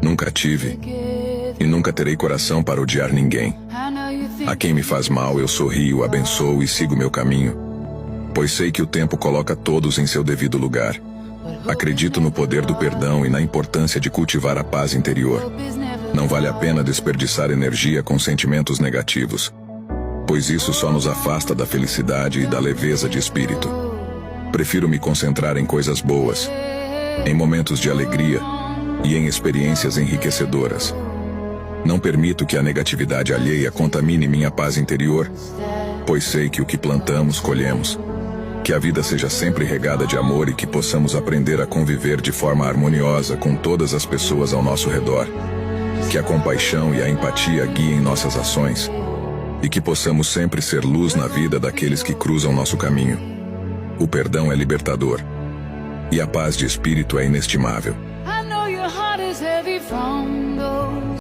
Nunca tive e nunca terei coração para odiar ninguém. A quem me faz mal eu sorrio, abençoo e sigo meu caminho, pois sei que o tempo coloca todos em seu devido lugar. Acredito no poder do perdão e na importância de cultivar a paz interior. Não vale a pena desperdiçar energia com sentimentos negativos, pois isso só nos afasta da felicidade e da leveza de espírito. Prefiro me concentrar em coisas boas, em momentos de alegria e em experiências enriquecedoras. Não permito que a negatividade alheia contamine minha paz interior, pois sei que o que plantamos, colhemos. Que a vida seja sempre regada de amor e que possamos aprender a conviver de forma harmoniosa com todas as pessoas ao nosso redor. Que a compaixão e a empatia guiem nossas ações e que possamos sempre ser luz na vida daqueles que cruzam nosso caminho. O perdão é libertador e a paz de espírito é inestimável. I know your heart is heavy from